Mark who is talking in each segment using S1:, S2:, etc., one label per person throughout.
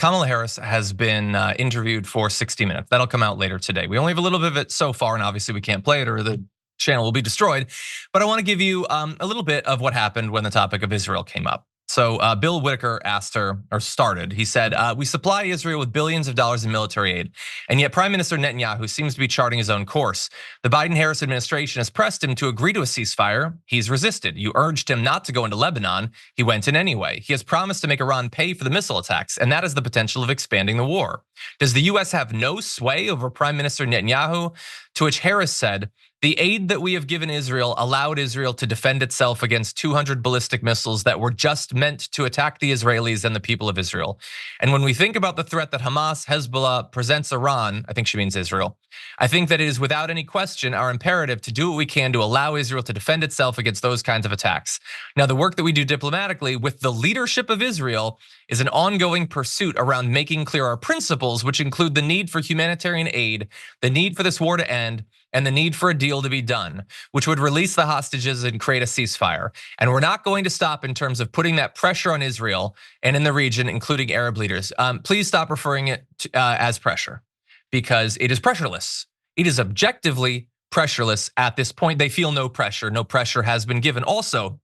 S1: Kamala Harris has been interviewed for 60 Minutes. That'll come out later today. We only have a little bit of it so far, and obviously we can't play it or the channel will be destroyed. But I want to give you a little bit of what happened when the topic of Israel came up. So Bill Whitaker asked her, or started, he said, we supply Israel with billions of dollars in military aid, and yet Prime Minister Netanyahu seems to be charting his own course. The Biden-Harris administration has pressed him to agree to a ceasefire. He's resisted. You urged him not to go into Lebanon. He went in anyway. He has promised to make Iran pay for the missile attacks, and that has the potential of expanding the war. Does the US have no sway over Prime Minister Netanyahu? To which Harris said, the aid that we have given Israel allowed Israel to defend itself against 200 ballistic missiles that were just meant to attack the Israelis and the people of Israel. And when we think about the threat that Hamas, Hezbollah presents Iran, I think she means Israel, I think that it is without any question our imperative to do what we can to allow Israel to defend itself against those kinds of attacks. Now, the work that we do diplomatically with the leadership of Israel is an ongoing pursuit around making clear our principles, which include the need for humanitarian aid, the need for this war to end, and the need for a deal to be done, which would release the hostages and create a ceasefire. And we're not going to stop in terms of putting that pressure on Israel and in the region, including Arab leaders. Please stop referring it to, as pressure, because it is pressureless. It is objectively pressureless at this point. They feel no pressure. No pressure has been given. Also,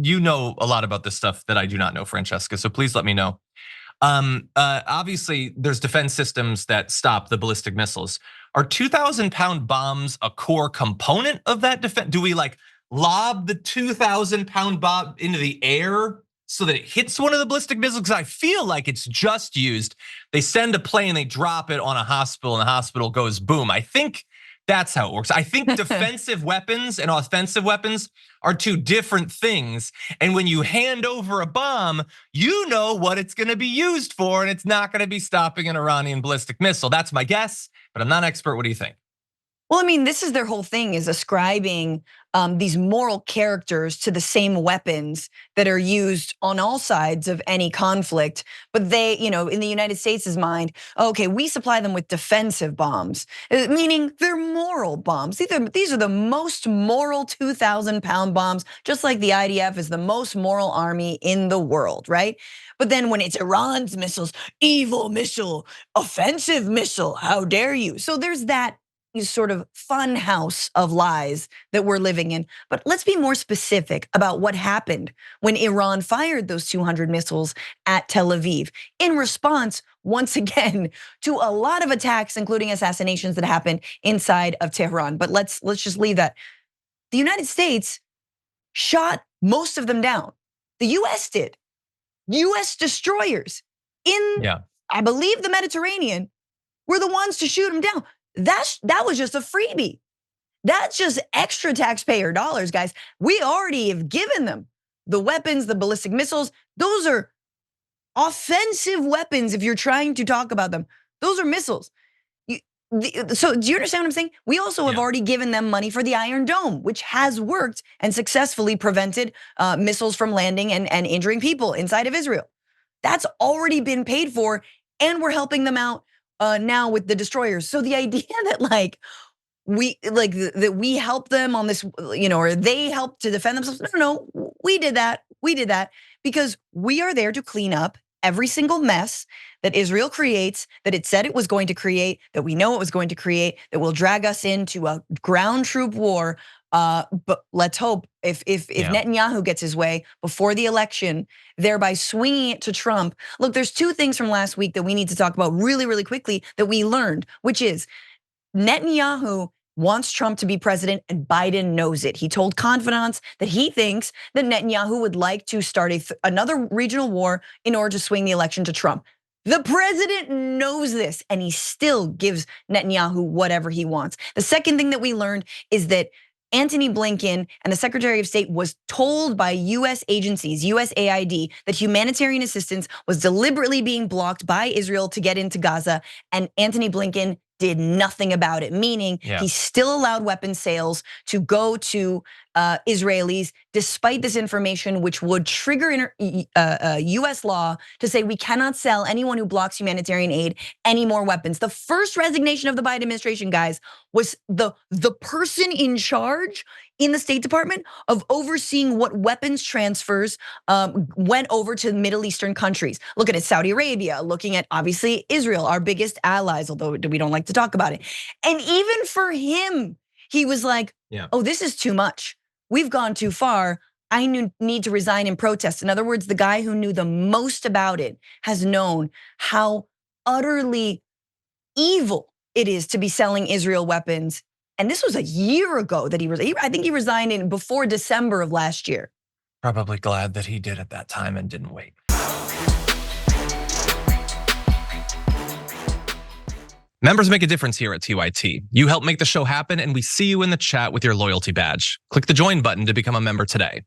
S1: you know a lot about this stuff that I do not know, Francesca, so please let me know. Obviously, there's defense systems that stop the ballistic missiles. Are 2,000-pound bombs a core component of that defense? Do we like lob the 2,000-pound bomb into the air so that it hits one of the ballistic missiles? Because I feel like it's just used. They send a plane, they drop it on a hospital, and the hospital goes boom. I think that's how it works. I think defensive weapons and offensive weapons are two different things. And when you hand over a bomb, you know what it's gonna be used for, and it's not gonna be stopping an Iranian ballistic missile. That's my guess, but I'm not an expert. What do you think?
S2: Well, I mean, this is their whole thing, is ascribing these moral characters to the same weapons that are used on all sides of any conflict. But they, in the United States' mind, okay, we supply them with defensive bombs, meaning they're moral bombs. These are the most moral 2,000-pound bombs, just like the IDF is the most moral army in the world, right? But then when it's Iran's missiles, evil missile, offensive missile, how dare you? So there's that sort of fun house of lies that we're living in. But let's be more specific about what happened when Iran fired those 200 missiles at Tel Aviv in response, once again, to a lot of attacks, including assassinations that happened inside of Tehran. But let's just leave that. The United States shot most of them down. The US did. US destroyers in, I believe, the Mediterranean were the ones to shoot them down. That was just a freebie. That's just extra taxpayer dollars, guys. We already have given them the weapons, the ballistic missiles. Those are offensive weapons if you're trying to talk about them. Those are missiles. So do you understand what I'm saying? We also have already given them money for the Iron Dome, which has worked and successfully prevented missiles from landing and injuring people inside of Israel. That's already been paid for, and we're helping them out now with the destroyers. So the idea that that we help them on this, or they help to defend themselves. No, we did that. We did that because we are there to clean up every single mess that Israel creates, that it said it was going to create, that we know it was going to create, that will drag us into a ground troop war. But let's hope if Netanyahu gets his way before the election, thereby swinging it to Trump. Look, there's two things from last week that we need to talk about really, really quickly that we learned, which is Netanyahu wants Trump to be president and Biden knows it. He told confidants that he thinks that Netanyahu would like to start another regional war in order to swing the election to Trump. The president knows this and he still gives Netanyahu whatever he wants. The second thing that we learned is that Antony Blinken and the Secretary of State was told by US agencies, USAID, that humanitarian assistance was deliberately being blocked by Israel to get into Gaza, and Antony Blinken did nothing about it, meaning he still allowed weapons sales to go to Israelis, despite this information, which would trigger US law to say we cannot sell anyone who blocks humanitarian aid any more weapons. The first resignation of the Biden administration, guys, was the person in charge in the State Department of overseeing what weapons transfers went over to Middle Eastern countries. Looking at Saudi Arabia, looking at obviously Israel, our biggest allies, although we don't like to talk about it. And even for him, he was like, oh, this is too much. We've gone too far. I need to resign in protest. In other words, the guy who knew the most about it has known how utterly evil it is to be selling Israel weapons. And this was a year ago that I think he resigned before December of last year.
S1: Probably glad that he did at that time and didn't wait. Members make a difference here at TYT. You help make the show happen, and we see you in the chat with your loyalty badge. Click the join button to become a member today.